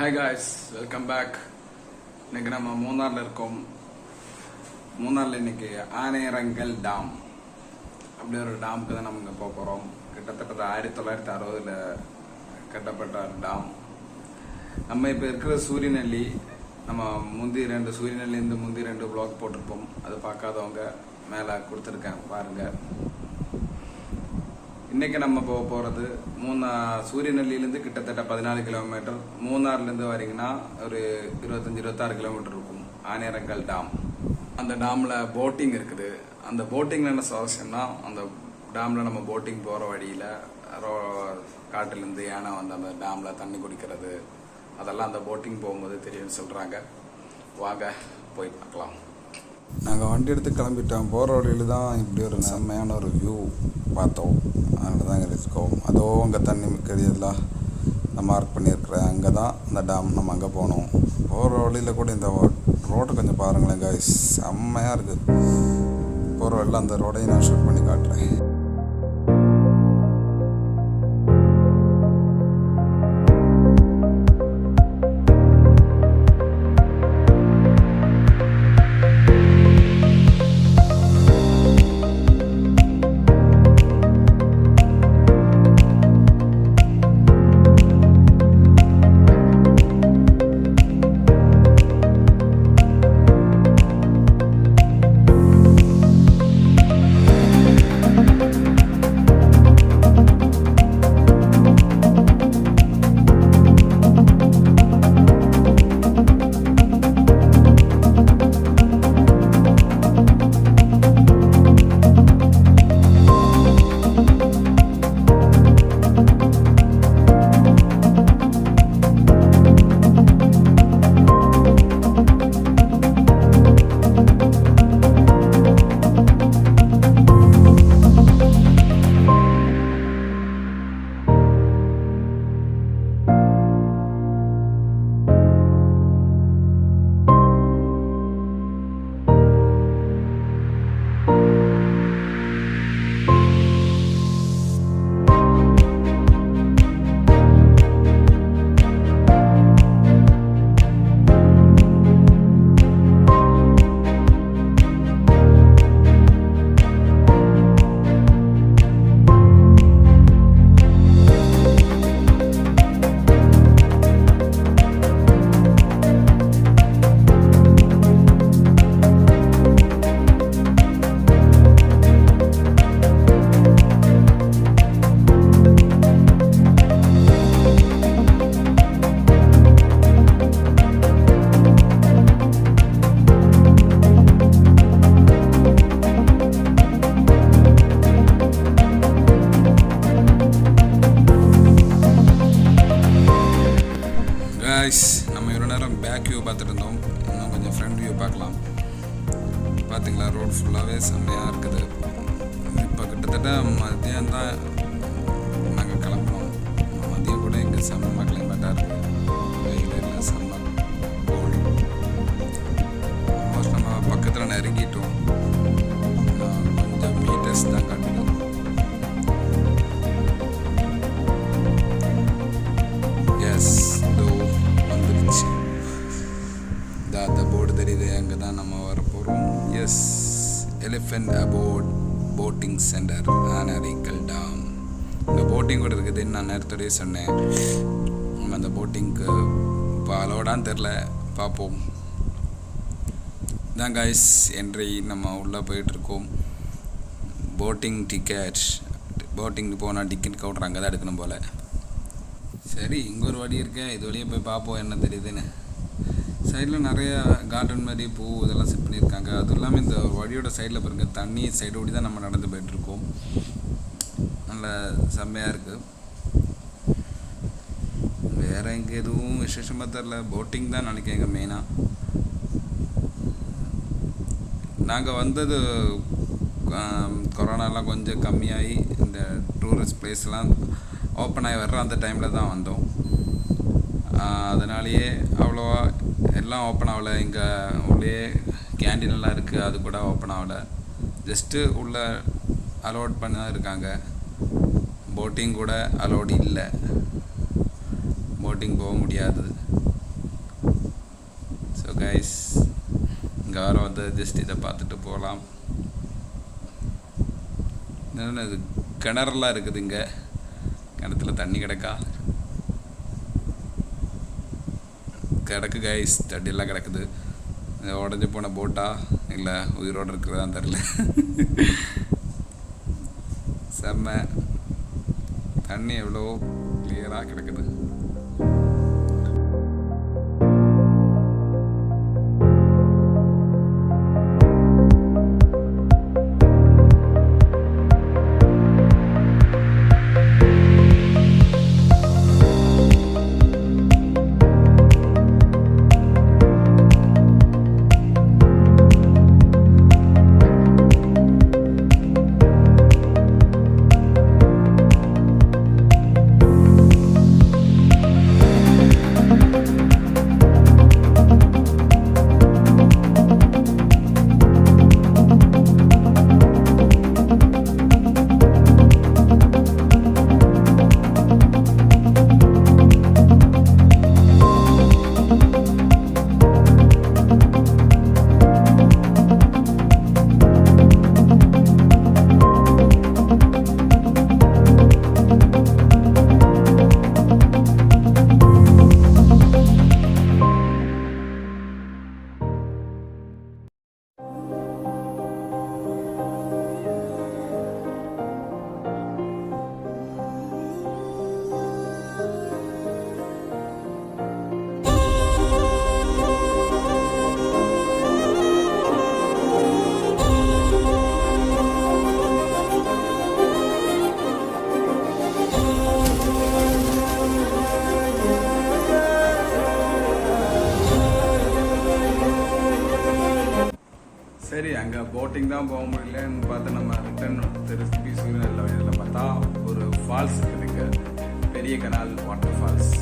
Hi guys, welcome back. இன்னைக்கு நம்ம மூணார்ல இருக்கோம். மூணார்ல இன்னைக்கு ஆனையரங்கல் டாம் அப்படி ஒரு டாமுக்கு தான் நம்ம இங்க போக போறோம். கிட்டத்தட்ட 1960ல கட்டப்பட்ட டாம். நம்ம இப்ப இருக்கிற சூரியநெல்லி, நம்ம முந்தி 2 சூரியநெல்லியிலிருந்து முந்தி 2 வ்ளாக் போட்டிருப்போம். அது பார்க்காதவங்க மேல கொடுத்துருக்கேன் பாருங்க. இன்னைக்கு நம்ம போக போறது சூரியநெல்லியிலிருந்து கிட்டத்தட்ட 14 கிலோமீட்டர். மூணார்லேருந்து வரீங்கன்னா ஒரு 25-26 கிலோமீட்டர் இருக்கும் ஆனையரங்கல் டாம். அந்த டாம்ல போட்டிங் இருக்குது. அந்த போட்டிங்ல என்ன சுவாரஸ்யம்னா, அந்த டாம்ல நம்ம போட்டிங் போற வழியில காட்டிலிருந்து யானை வந்து அந்த டாம்ல தண்ணி குடிக்கிறது, அதெல்லாம் அந்த போட்டிங் போகும்போது தெரியும்னு சொல்றாங்க. வாங்க போய் பார்க்கலாம். நாங்கள் வண்டி எடுத்து கிளம்பிட்டோம். போகிற வழியில் தான் இப்படி ஒரு செம்மையான ஒரு வியூ பார்த்தோம். அதனால தான் இங்கே இருக்கோம். அதோ அங்கே தண்ணி மிக்கிறதுலாம் நான் மார்க் பண்ணியிருக்கிறேன். அங்கே தான் இந்த டாம். நம்ம அங்கே போனோம். போகிற வழியில் கூட இந்த ரோட்டை கொஞ்சம் பாருங்களேன் காய்ஸ், செம்மையாக இருக்குது. போகிற வழியில் அந்த ரோடையும் நான் ஷூட் பண்ணி காட்டுறேன். நம்ம இவ்வளோ நேரம் பேக் வியூ பார்த்துட்டு இருந்தோம். இன்னும் கொஞ்சம் ஃப்ரண்ட் வியூ பார்க்கலாம். பார்த்தீங்களா, ரோடு ஃபுல்லாகவே செம்மையாக இருக்குது. இப்போ கிட்டத்தட்ட மதியம் தான் நாங்கள் கிளம்புனோம். மதியம் கூட இங்கே செம்ம கிளைமேட்டாக இருக்குது. வெயில் செம்ம கோல்டு. ஆல்மோஸ்ட் நம்ம பக்கத்தில் நெருங்கிட்டோம். கொஞ்சம் மீட்டர்ஸ் தான் காட்டுது. எஸ், அந்த போர்டு தெரியுது, அங்கே தான் நம்ம வர போகிறோம். எஸ், எலிஃபென்ட் அபோர்ட் போட்டிங் சென்டர் ஆனையரங்கல் டாம். இந்த போட்டிங் கூட இருக்குதுன்னு நான் நேரத்தோடய சொன்னேன். நம்ம அந்த போட்டிங்க்கு இப்போ அலோடான்னு தெரில, பார்ப்போம். இதான் காய்ஸ் என்ட்ரி. நம்ம உள்ளே போயிட்டுருக்கோம். போட்டிங் டிக்கெட், போட்டிங்க்கு போனால் டிக்கெட் கவுண்டர் அங்கே தான் எடுக்கணும் போல். சரி, இங்கே ஒரு வழி இருக்கேன், இது வழியே போய் பார்ப்போம் என்ன தெரியுதுன்னு. சைடில் நிறைய கார்டன் மாதிரி பூ இதெல்லாம் செட் பண்ணியிருக்காங்க. அதுவும் இல்லாமல் இந்த வழியோட சைடில் பாருங்க, தண்ணி சைடு ஓடி தான் நம்ம நடந்து போயிட்டுருக்கோம். நல்ல செம்மையாக இருக்குது. வேறு எங்கே எதுவும் விசேஷமாக தெரில. போட்டிங் தான் நினைக்கிறேங்க மெயினாக. நாங்கள் வந்தது கொரோனாலாம் கொஞ்சம் கம்மியாகி இந்த டூரிஸ்ட் பிளேஸ்லாம் ஓப்பன் ஆகி வர்ற அந்த டைமில் தான் வந்தோம். அதனாலேயே அவ்வளோவா எல்லாம் ஓப்பன் ஆகலை. இங்கே உள்ளே கேண்டீன் எல்லாம் இருக்குது, அது கூட ஓப்பன் ஆகலை. ஜஸ்ட்டு உள்ளே அலோட் பண்ண தான் இருக்காங்க. போட்டிங் கூட அலோடு இல்லை. போட்டிங் போக முடியாது. கைஸ். இங்கே வர வந்து ஜஸ்ட் இதை பார்த்துட்டு போகலாம். என்னென்ன இது கிணறுலாம் இருக்குது. இங்கே கிணத்துல தண்ணி கிடக்கு கைஸ். தண்ணியெல்லாம் கிடக்குது. உடஞ்சி போன போட்டா இல்லை உயிரோடு இருக்கிறதான் தெரில. செம்ம தண்ணி எவ்வளோ கிளியராக கிடக்குது. சரி, அங்கே போட்டிங் தான் போக முடியலன்னு பார்த்து நம்ம ரிட்டர்ன் திருப்பி சூரியநெல்லை வயதில் பார்த்தா ஒரு ஃபால்ஸ் இருக்குதுங்க, பெரிய கனால் வாட்டர் ஃபால்ஸ்.